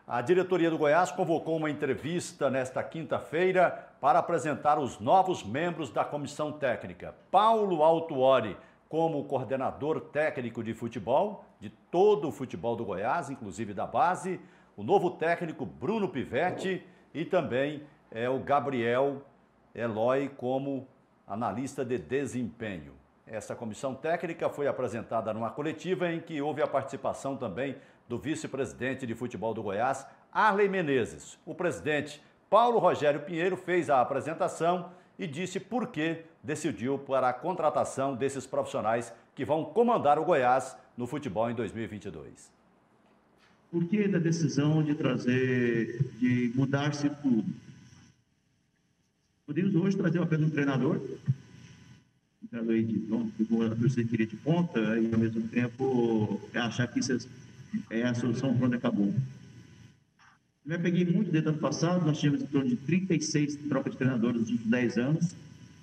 A diretoria do Goiás convocou uma entrevista nesta quinta-feira para apresentar os novos membros da comissão técnica. Paulo Autuori como coordenador técnico de futebol, de todo o futebol do Goiás, inclusive da base. O novo técnico Bruno Pivetti e também o Gabriel Eloy como analista de desempenho. Essa comissão técnica foi apresentada numa coletiva em que houve a participação também do vice-presidente de futebol do Goiás, Arley Menezes. O presidente Paulo Rogério Pinheiro fez a apresentação e disse por que decidiu para a contratação desses profissionais que vão comandar o Goiás no futebol em 2022. Por que da decisão de mudar-se tudo? Podemos hoje trazer apenas um treinador aí a torcida queria de ponta e ao mesmo tempo achar que isso é a solução quando acabou. Eu peguei muito desde o ano passado, nós tínhamos em torno de 36 trocas de treinadores nos últimos 10 anos,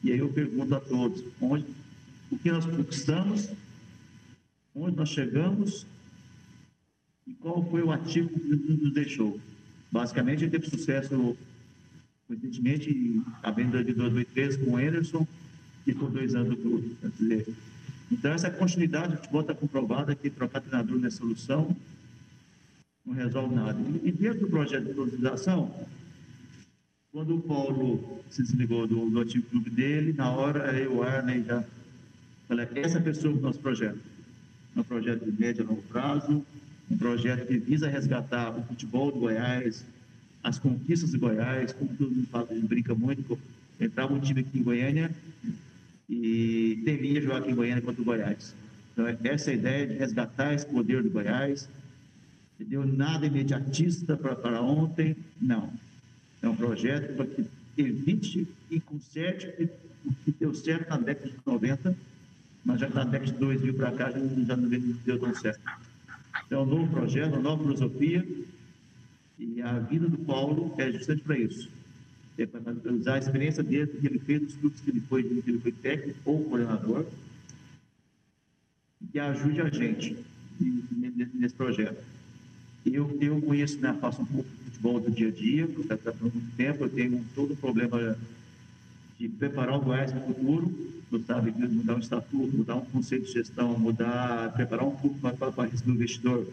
e aí eu pergunto a todos, o que nós conquistamos, onde nós chegamos e qual foi o ativo que nos deixou. Basicamente, ele teve sucesso recentemente, a venda de 2013 com o Anderson, e por 2 anos do clube. Quer dizer, então, essa continuidade do futebol está comprovada que trocar treinador não é solução, não resolve nada. E dentro do projeto de produtivização, quando o Paulo se desligou do antigo clube dele, na hora eu, Arley, já falei, essa pessoa do nosso projeto. É um projeto de médio e longo prazo, um projeto que visa resgatar o futebol do Goiás, as conquistas do Goiás, como todo mundo fala, a gente brinca muito, entrava um time aqui em Goiânia e temia jogar aqui em Goiânia contra o Goiás. Então, essa é a ideia de resgatar esse poder do Goiás, entendeu? Nada imediatista para ontem, não. É um projeto para que evite e conserte o que deu certo na década de 90, mas já na década de 2000 para cá já não deu tão certo. Então, é um novo projeto, uma nova filosofia, e a vida do Paulo é justamente para isso. É para usar a experiência dele, que ele fez, os clubes que ele foi técnico ou coordenador, que ajude a gente nesse projeto. Eu conheço, né, faço um pouco de futebol do dia a dia, porque há muito tempo eu tenho todo o problema de preparar o Goiás para o futuro, sabe, mudar um estatuto, mudar um conceito de gestão, preparar um clube para receber o investidor,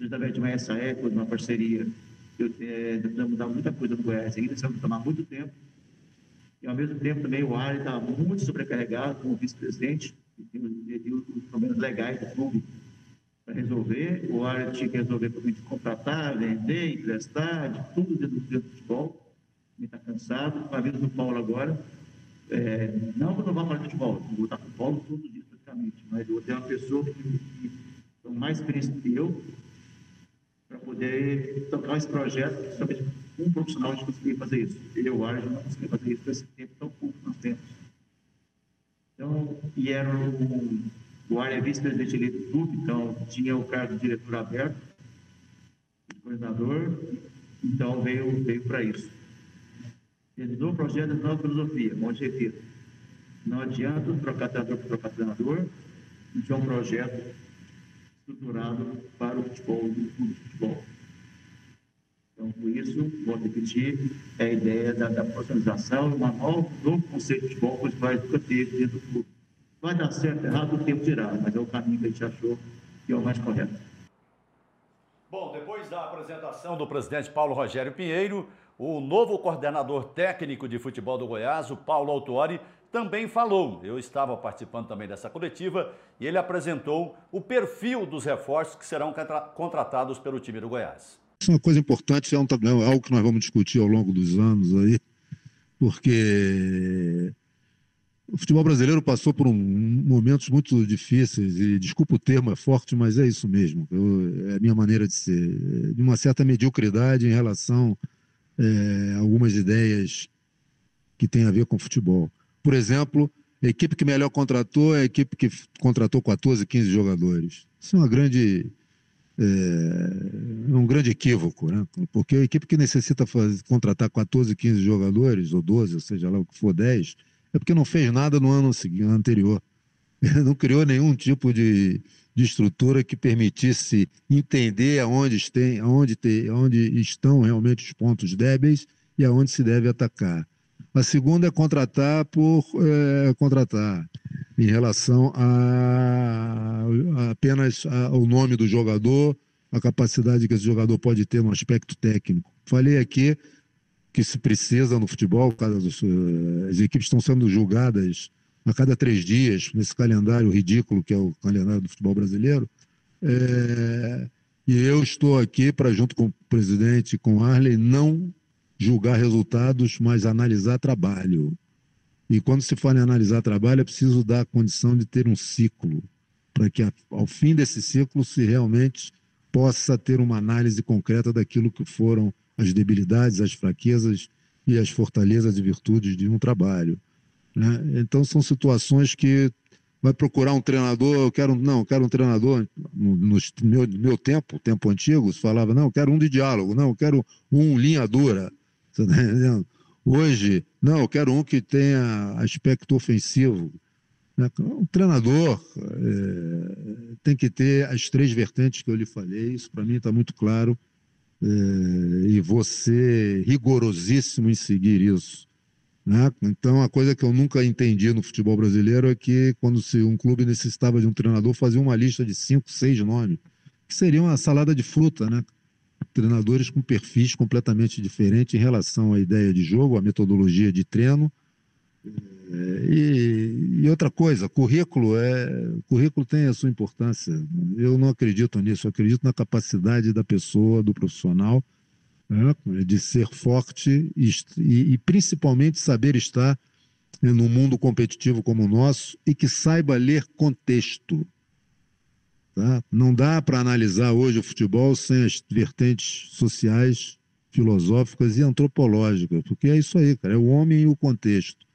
justamente uma SAE, uma parceria. Precisamos mudar muita coisa no Goiás, ainda vai tomar muito tempo. E, ao mesmo tempo, também o Arley está muito sobrecarregado como vice-presidente, e tem os problemas legais do clube para resolver. O Arley tinha que resolver para contratar, vender, emprestar, de tudo dentro do futebol. Ele está cansado. Com a vida do Paulo agora, não vou falar de futebol, vou voltar com o Paulo todos os dias, praticamente, mas eu vou ter uma pessoa que tem mais experiência do que eu, para poder tocar esse projeto, principalmente um profissional de conseguir fazer isso. Eu e o Arley não conseguimos fazer isso nesse tempo tão curto que nós temos. Então, e era o Arley é vice-presidente eleito do clube, então tinha o cargo de diretor aberto, de coordenador, então veio para isso. Ele do projeto de nova filosofia, onde repito, não adianta trocar treinador por trocar treinador, a gente é um projeto estruturado para o futebol, do clube de futebol. Então, por isso, vou repetir, é a ideia da profissionalização, um novo conceito de futebol que os pais nunca teve dentro do clube. Vai dar certo, errado, o tempo dirá, mas é o caminho que a gente achou que é o mais correto. Bom, depois da apresentação do presidente Paulo Rogério Pinheiro, o novo coordenador técnico de futebol do Goiás, o Paulo Autuori, também falou. Eu estava participando também dessa coletiva e ele apresentou o perfil dos reforços que serão contratados pelo time do Goiás. Isso é uma coisa importante, é algo que nós vamos discutir ao longo dos anos aí, porque o futebol brasileiro passou por momentos muito difíceis e, desculpa o termo, é forte, mas é isso mesmo. É a minha maneira de ser, de uma certa mediocridade em relação a algumas ideias que têm a ver com futebol. Por exemplo, a equipe que melhor contratou é a equipe que contratou 14, 15 jogadores. Isso é um grande equívoco, né? Porque a equipe que necessita contratar 14, 15 jogadores, ou 12, ou seja lá o que for, 10, é porque não fez nada no ano anterior. Não criou nenhum tipo de de estrutura que permitisse entender aonde estão realmente os pontos débeis e aonde se deve atacar. A segunda é contratar por contratar, em relação apenas ao nome do jogador, a capacidade que esse jogador pode ter no aspecto técnico. Falei aqui que se precisa no futebol, as equipes estão sendo julgadas a cada 3 dias, nesse calendário ridículo que é o calendário do futebol brasileiro, e eu estou aqui para, junto com o presidente, com o Arley, não julgar resultados, mas analisar trabalho. E quando se fala em analisar trabalho, é preciso dar a condição de ter um ciclo, para que ao fim desse ciclo se realmente possa ter uma análise concreta daquilo que foram as debilidades, as fraquezas e as fortalezas e virtudes de um trabalho, né? Então são situações que vai procurar um treinador, eu quero um treinador, no meu tempo antigo, se falava, não, eu quero um de diálogo, não, eu quero um linha dura, você está entendendo? Hoje, não, eu quero um que tenha aspecto ofensivo. Um treinador tem que ter as 3 vertentes que eu lhe falei, isso para mim está muito claro, e vou ser rigorosíssimo em seguir isso, né? Então, a coisa que eu nunca entendi no futebol brasileiro é que quando um clube necessitava de um treinador, fazia uma lista de 5, 6 nomes, que seria uma salada de fruta, né? Treinadores com perfis completamente diferentes em relação à ideia de jogo, à metodologia de treino. E outra coisa, currículo tem a sua importância. Eu não acredito nisso, eu acredito na capacidade da pessoa, do profissional, né, de ser forte e principalmente saber estar num mundo competitivo como o nosso e que saiba ler contexto. Tá? Não dá para analisar hoje o futebol sem as vertentes sociais, filosóficas e antropológicas, porque é isso aí, cara, é o homem e o contexto.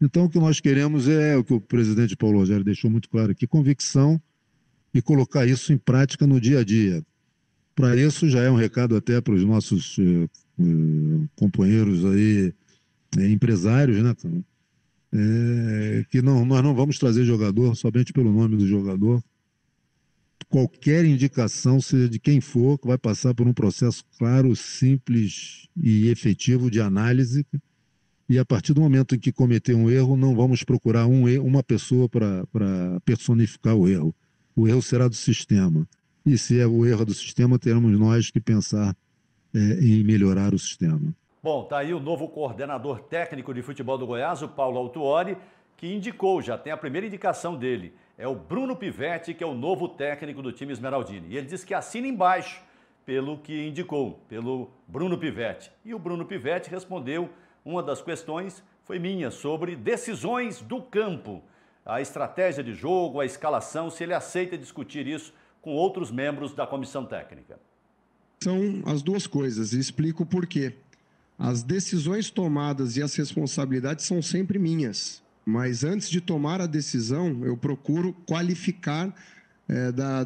Então, o que nós queremos é o que o presidente Paulo Rogério deixou muito claro aqui, convicção e colocar isso em prática no dia a dia. Para isso, já é um recado até para os nossos companheiros aí, empresários, né? Que nós não vamos trazer jogador somente pelo nome do jogador. Qualquer indicação, seja de quem for, que vai passar por um processo claro, simples e efetivo de análise. E a partir do momento em que cometer um erro, não vamos procurar uma pessoa para personificar o erro. O erro será do sistema. E se é o erro do sistema, teremos nós que pensar em melhorar o sistema. Bom, tá aí o novo coordenador técnico de futebol do Goiás, o Paulo Autuori, que indicou, já tem a primeira indicação dele, é o Bruno Pivetti, que é o novo técnico do time esmeraldino. E ele disse que assina embaixo pelo que indicou, pelo Bruno Pivetti. E o Bruno Pivetti respondeu, uma das questões foi minha, sobre decisões do campo, a estratégia de jogo, a escalação, se ele aceita discutir isso com outros membros da comissão técnica. São as duas coisas, e explico por quê. As decisões tomadas e as responsabilidades são sempre minhas, mas antes de tomar a decisão, eu procuro qualificar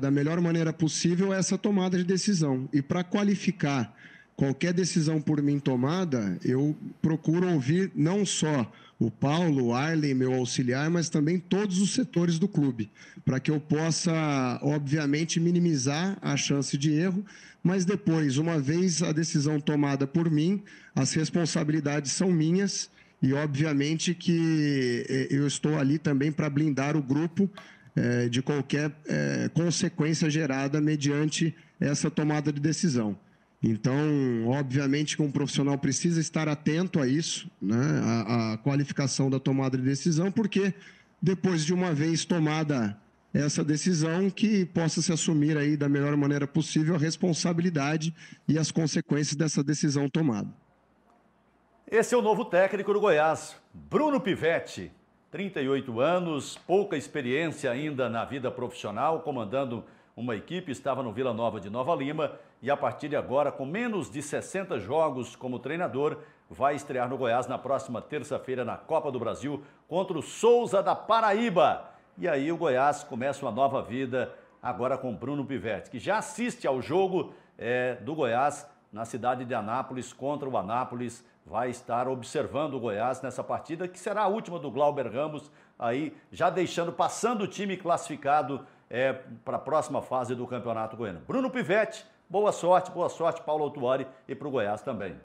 da melhor maneira possível essa tomada de decisão. E para qualificar qualquer decisão por mim tomada, eu procuro ouvir não só o Paulo, o Arley, meu auxiliar, mas também todos os setores do clube, para que eu possa, obviamente, minimizar a chance de erro, mas depois, uma vez a decisão tomada por mim, as responsabilidades são minhas e, obviamente, que eu estou ali também para blindar o grupo de qualquer consequência gerada mediante essa tomada de decisão. Então, obviamente que um profissional precisa estar atento a isso, né, a qualificação da tomada de decisão, porque depois de uma vez tomada essa decisão, que possa se assumir aí da melhor maneira possível a responsabilidade e as consequências dessa decisão tomada. Esse é o novo técnico do Goiás, Bruno Pivetti, 38 anos, pouca experiência ainda na vida profissional, comandando uma equipe, estava no Vila Nova de Nova Lima e a partir de agora, com menos de 60 jogos como treinador, vai estrear no Goiás na próxima terça-feira na Copa do Brasil contra o Souza da Paraíba. E aí o Goiás começa uma nova vida agora com Bruno Pivetti, que já assiste ao jogo do Goiás na cidade de Anápolis contra o Anápolis. Vai estar observando o Goiás nessa partida, que será a última do Glauber Ramos, aí já passando o time classificado para a próxima fase do Campeonato Goiano. Bruno Pivetti, boa sorte, Paulo Autuori, e para o Goiás também.